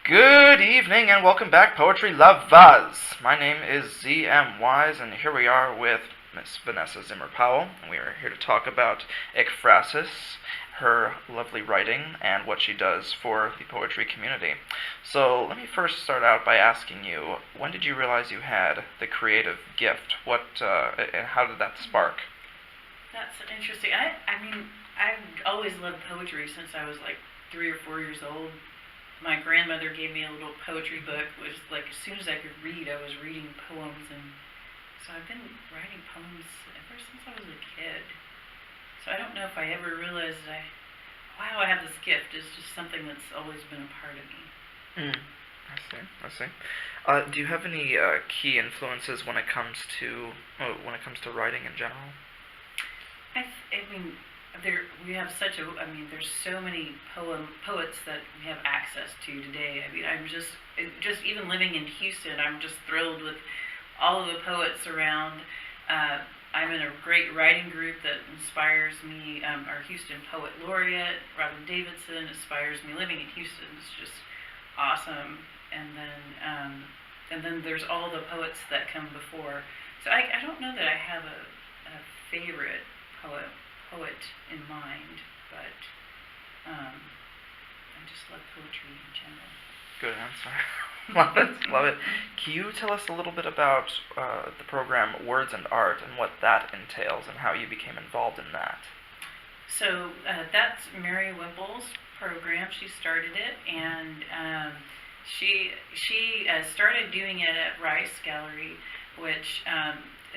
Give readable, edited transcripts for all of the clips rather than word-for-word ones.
Good evening and welcome back, Poetry Lovers. My name is Z.M. Wise, and here we are with Miss Vanessa Zimmer-Powell, and we are here to talk about ekphrasis, her lovely writing, and what she does for the poetry community. So let me first start out by asking you, when did you realize you had the creative gift? And how did that spark? That's interesting. I mean, I've always loved poetry since I was like 3 or 4 years old. My grandmother gave me a little poetry book, which like as soon as I could read, I was reading poems, and so I've been writing poems ever since I was a kid. So I don't know if I ever realized wow, I have this gift. It's just something that's always been a part of me. I see. Do you have any key influences when it comes to writing in general? I mean, we have there's so many poets that we have access to today. I mean, just even living in Houston, I'm just thrilled with all of the poets around. I'm in a great writing group that inspires me. Our Houston Poet Laureate, Robin Davidson, inspires me. Living in Houston is just awesome. And then there's all the poets that come before. So I don't know that I have a favorite poet in mind, but I just love poetry in general. Good answer. Love it, love it. Can you tell us a little bit about the program Words and Art and what that entails and how you became involved in that? So that's Mary Whipple's program. She started it, and she started doing it at Rice Gallery, which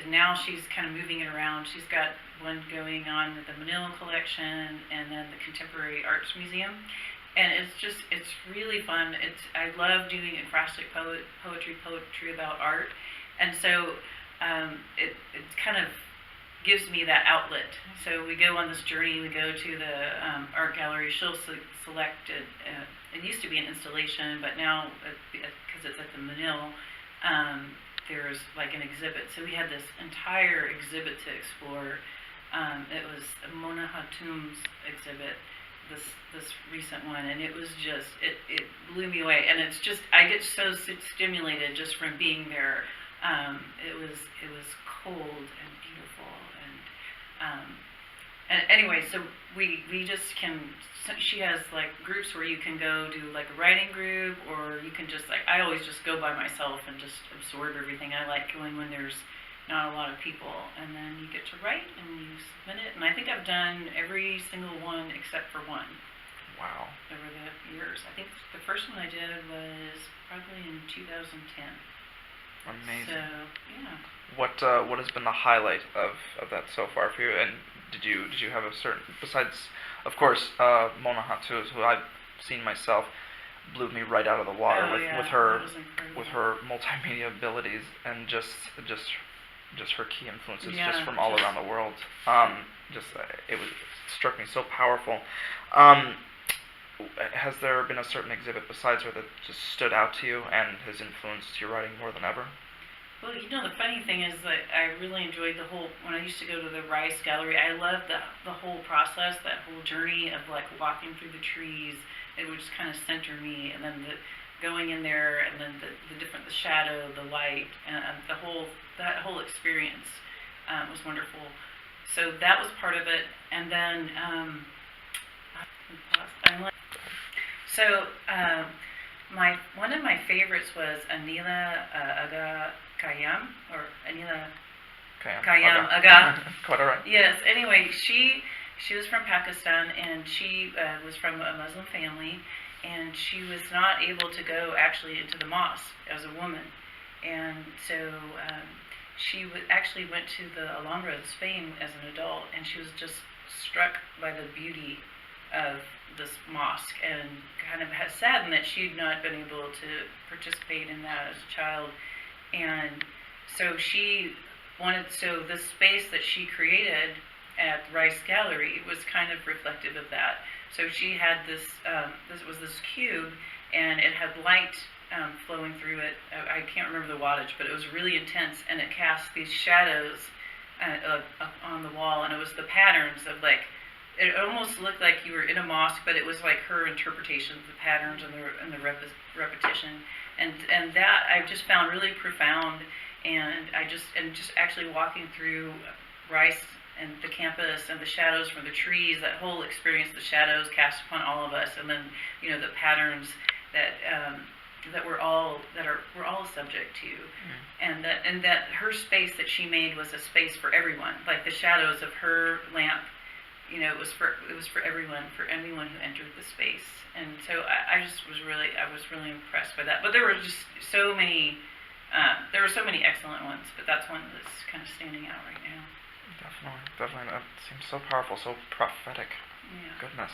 now she's kind of moving it around. She's got one going on with the Manila collection, and then the Contemporary Arts Museum. And it's really fun. I love doing acrostic poetry about art, and so it kind of gives me that outlet. So we go on this journey. We go to the art gallery. She'll select it. It used to be an installation, but now because it's at the Manila, there's like an exhibit. So we had this entire exhibit to explore. It was Mona Hatum's exhibit, this recent one, and it was just it blew me away. And it's just I get so stimulated just from being there. It was cold and beautiful, and anyway, so we just can. She has like groups where you can go do like a writing group, or you can just I always just go by myself and just absorb everything. I like going when there's not a lot of people, and then you get to write and you submit it. And I think I've done every single one except for one. Wow. Over the years. I think the first one I did was probably in 2010. Amazing. So, yeah. What has been the highlight of that so far for you? And did you have a certain, besides of course Mona Hatu, who I've seen myself, blew me right out of the water with her multimedia abilities and just her key influences just from all around the world. It struck me so powerful. Has there been a certain exhibit besides her that just stood out to you and has influenced your writing more than ever? Well, the funny thing is that I really enjoyed when I used to go to the Rice Gallery. I loved the whole process, that whole journey of like walking through the trees. It would just kind of center me, and then going in there, and then the shadow, the light, and that whole experience was wonderful. So that was part of it, and then one of my favorites was Anila Aga Kayam, or Anila Kayam Aga. Quite all right. Yes. Anyway, she was from Pakistan, and she was from a Muslim family, and she was not able to go actually into the mosque as a woman, and so she actually went to the Alhambra in Spain as an adult, and she was just struck by the beauty of this mosque, and kind of saddened that she'd not been able to participate in that as a child. And so this space that she created at Rice Gallery was kind of reflective of that. So she had this was this cube, and it had light flowing through it. I can't remember the wattage, but it was really intense, and it cast these shadows on the wall, and it was the patterns of like it almost looked like you were in a mosque, but it was like her interpretation of the patterns and the repetition, and that I just found really profound. And just actually walking through Rice and the campus and the shadows from the trees, that whole experience, the shadows cast upon all of us, and then the patterns that we're all subject to, and that her space that she made was a space for everyone. Like the shadows of her lamp, it was for everyone, for anyone who entered the space. And so I was really impressed by that. But there were just so many. There were so many excellent ones, but that's one that's kind of standing out right now. Definitely. That seems so powerful, so prophetic. Yeah. Goodness.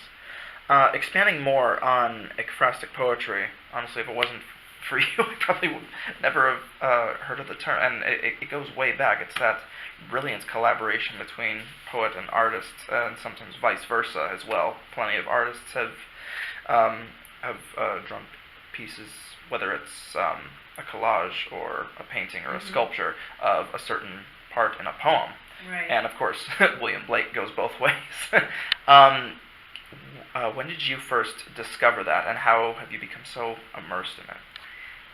Expanding more on acrostic poetry, honestly, if it wasn't for you, I probably would never have heard of the term. And it goes way back. It's that brilliant collaboration between poet and artist, and sometimes vice versa as well. Plenty of artists have drawn pieces, whether it's a collage or a painting or a sculpture of a certain part in a poem. Right. And of course, William Blake goes both ways. When did you first discover that, and how have you become so immersed in it?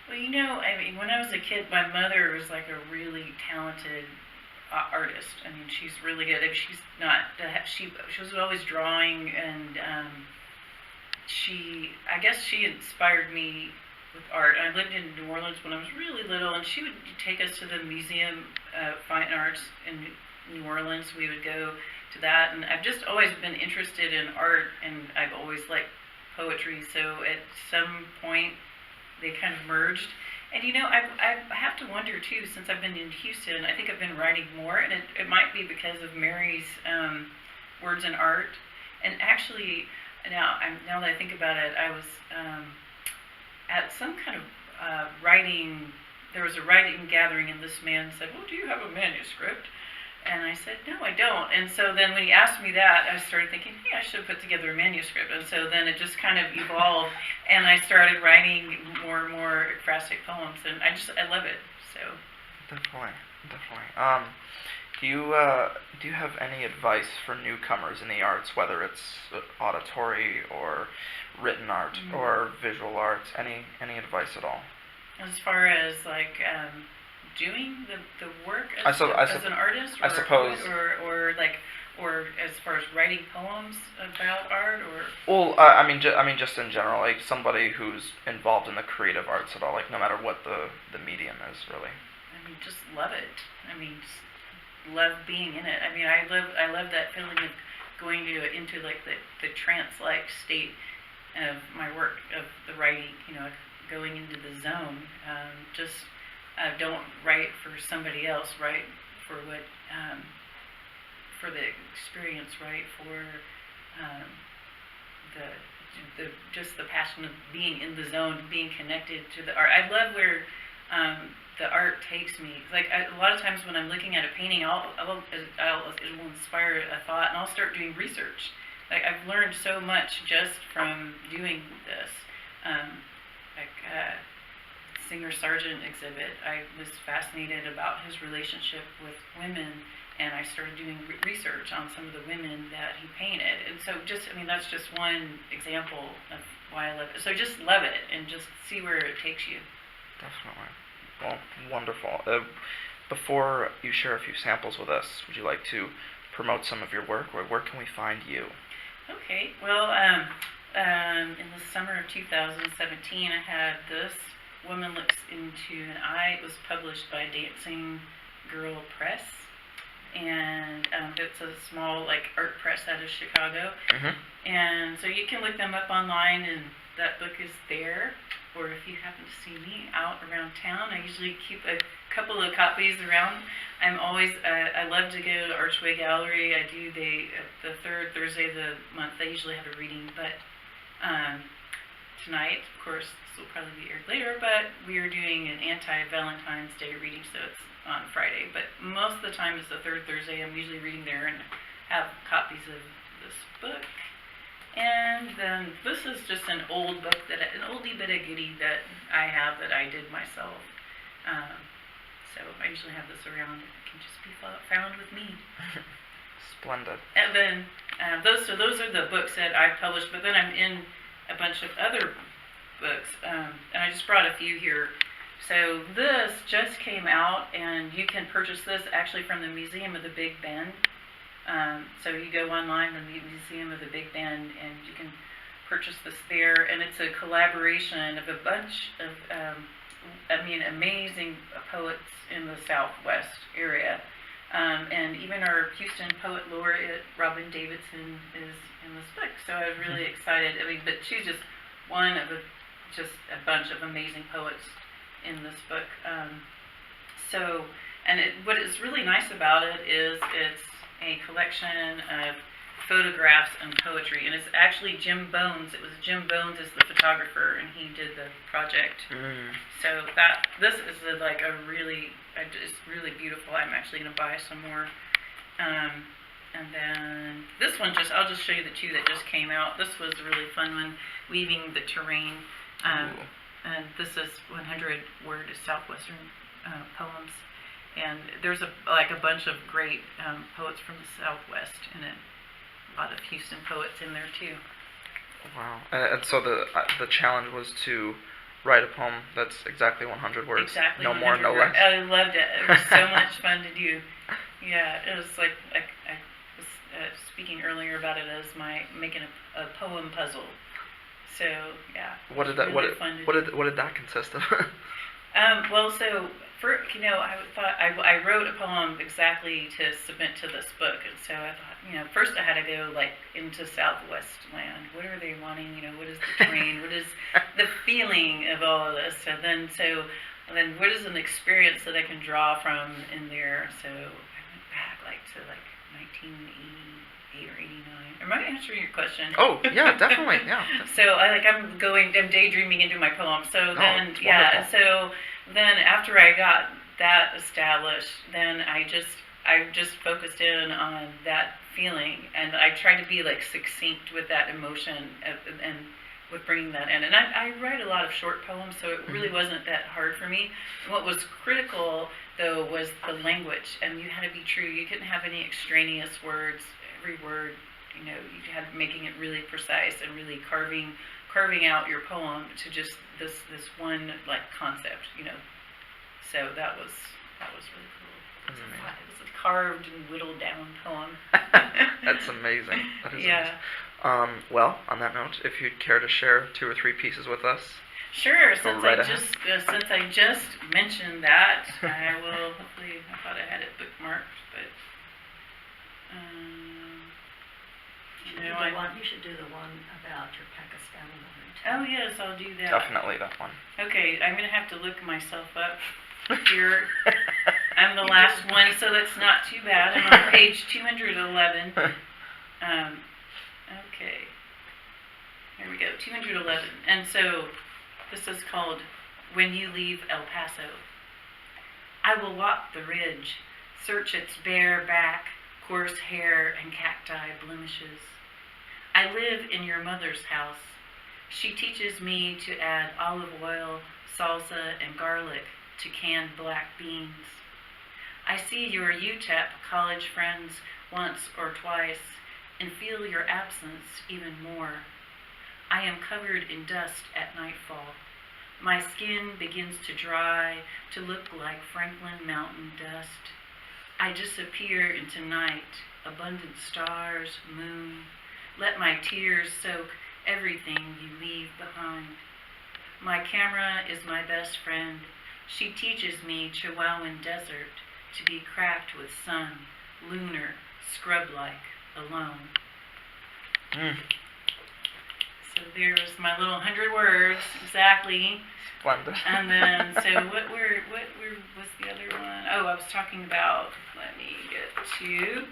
Well, I mean, when I was a kid, my mother was like a really talented artist. I mean, she's really good. If she's not, she was always drawing, and I guess she inspired me with art. I lived in New Orleans when I was really little, and she would take us to the Museum of Fine Arts in New Orleans. We would go to that, and I've just always been interested in art, and I've always liked poetry. So at some point, they kind of merged. And I have to wonder too, since I've been in Houston, I think I've been writing more, and it might be because of Mary's words and art. And actually, now that I think about it, I was at some kind of writing. There was a writing gathering, and this man said, "Well, do you have a manuscript?" And I said, "No, I don't." And so then when he asked me that, I started thinking, hey, I should put together a manuscript. And so then it just kind of evolved, and I started writing more and more acrostic poems, and I love it. So Definitely. Do you have any advice for newcomers in the arts, whether it's auditory or written art or visual arts? Any advice at all? as far as like doing the work as an artist, I suppose, or as far as writing poems about art, or well, I mean just in general, like somebody who's involved in the creative arts at all, like no matter what the medium is, really. I mean, just love it. I mean, just love being in it. I mean, I love that feeling of going into like the trance-like state of my work, of the writing. Going into the zone. Don't write for somebody else. Write for what. For the experience, right? For just the passion of being in the zone, being connected to the art. I love where the art takes me. Like a lot of times when I'm looking at a painting, it will inspire a thought, and I'll start doing research. Like I've learned so much just from doing this. Singer-Sargent exhibit, I was fascinated about his relationship with women, and I started doing research on some of the women that he painted. And so that's just one example of why I love it. So just love it and just see where it takes you. Definitely. Well, wonderful. Before you share a few samples with us, would you like to promote some of your work, or where can we find you? Okay. Well, in the summer of 2017, I had this Woman Looks Into an Eye. It was published by Dancing Girl Press, and it's a small art press out of Chicago. And so you can look them up online, and that book is there. Or if you happen to see me out around town, I usually keep a couple of copies around. I love to go to Archway Gallery. I do the third Thursday of the month. They usually have a reading, but tonight, of course, this will probably be aired later, but we are doing an anti-Valentine's Day reading, so it's on Friday. But most of the time it's the third Thursday. I'm usually reading there and have copies of this book. And then this is just an old book, an oldie but a goodie that I have that I did myself. So I usually have this around. It can just be found with me. Splendid. And then those are the books that I've published. But then I'm in a bunch of other books, and I just brought a few here. So this just came out, and you can purchase this actually from the Museum of the Big Bend. So you go online to the Museum of the Big Bend, and you can purchase this there. And it's a collaboration of a bunch of, amazing poets in the Southwest area. And even our Houston Poet Laureate, Robin Davidson, is in this book. So I was really excited. But she's just one of just a bunch of amazing poets in this book. What is really nice about it is it's a collection of photographs and poetry, and it's actually Jim Bones. It was Jim Bones is the photographer, and he did the project. So this is it's really beautiful. I'm actually going to buy some more. And then this one, I'll just show you the two that just came out. This was a really fun one, Weaving the Terrain. And this is 100 word Southwestern poems. And there's a bunch of great poets from the Southwest in it. A lot of Houston poets in there too. Wow. And so the challenge was to write a poem that's exactly 100 words. Exactly. No more, no less. I loved it. It was so much fun to do. Yeah, it was like I was speaking earlier about it as making a poem puzzle. So yeah. What did that consist of? I wrote a poem exactly to submit to this book, and so I thought, first I had to go into Southwest land. What are they wanting? What is the terrain? What is the feeling of all of this? And then what is an experience that I can draw from in there? So I went back to 1988 or 89. Am I answering your question? Oh yeah, definitely, yeah. So I'm daydreaming into my poem. So then so then after I got that established, then I just focused in on that feeling, and I tried to be succinct with that emotion and with bringing that in. And I write a lot of short poems, so it really wasn't that hard for me. And what was critical though was the language, and you had to be true. You couldn't have any extraneous words. Every word, you had making it really precise and really carving out your poem to just this one concept, So that was really cool. It was a carved and whittled down poem. That's amazing. That is yeah. amazing. Well, on that note, if you'd care to share 2 or 3 pieces with us. Sure. Since I just mentioned that, I will hopefully. I thought I had it bookmarked, but. You should do the one about your Pakistani woman. Oh yes, I'll do that. Definitely that one. Okay, I'm gonna have to look myself up here. I'm the last one, so that's not too bad. I'm on page 211. Okay. Here we go, 211. And so this is called When You Leave El Paso. I will walk the ridge, search its bare back, coarse hair and cacti blemishes. I live in your mother's house. She teaches me to add olive oil, salsa, and garlic to canned black beans. I see your UTEP college friends once or twice and feel your absence even more. I am covered in dust at nightfall. My skin begins to dry, to look like Franklin Mountain dust. I disappear into night, abundant stars, moon. Let my tears soak everything you leave behind. My camera is my best friend. She teaches me Chihuahuan desert to be cracked with sun, lunar, scrub-like, alone. So there's my little 100 words, exactly. Splendid. And then, so what was the other one? Oh, I was talking about, let me get to,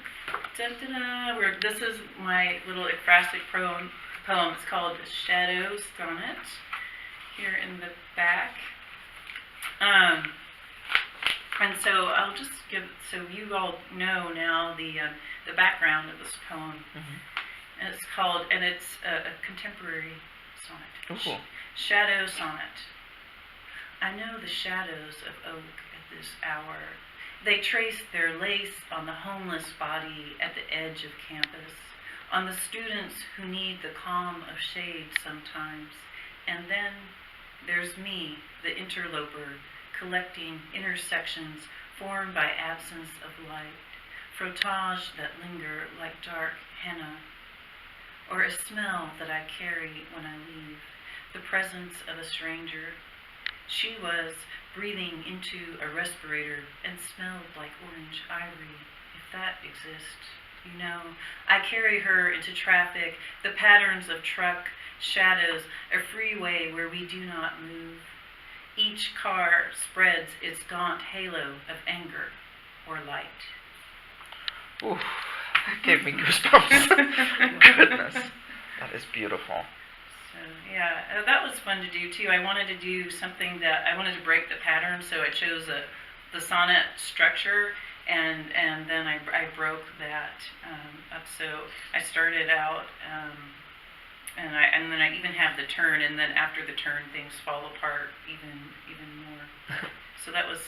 this is my little Acrostic poem. It's called Shadow Sonnet, here in the back. And so I'll just give, so you all know now the background of this poem. And it's called, and it's a contemporary sonnet. Oh, cool. Shadow Sonnet. I know the shadows of oak at this hour, They traced their lace on the homeless body at the edge of campus, on the students who need the calm of shade sometimes. And then there's me, the interloper, collecting intersections formed by absence of light, frottage that linger like dark henna, or a smell that I carry when I leave, the presence of a stranger. She was breathing into a respirator and smelled like orange ivory, if that exists. You know, I carry her into traffic, the patterns of truck, shadows, a freeway where we do not move. Each car spreads its gaunt halo of anger or light. Ooh, that gave me goosebumps. Goodness, that is beautiful. So yeah, that was fun to do too. I wanted to do something that I wanted to break the pattern, so I chose the sonnet structure, and then I broke that up. So I started out, and then I even have the turn, and then after the turn, things fall apart even more. So that was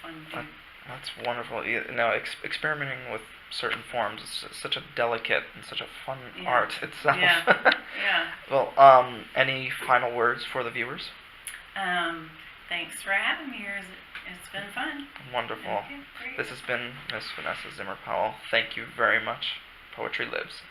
fun to do. That's wonderful. Experimenting with certain forms is such a delicate and such a fun art itself. Yeah, yeah. Well, any final words for the viewers? Thanks for having me here. It's been fun. Wonderful. Okay, great. This has been Miss Vanessa Zimmer-Powell. Thank you very much. Poetry lives.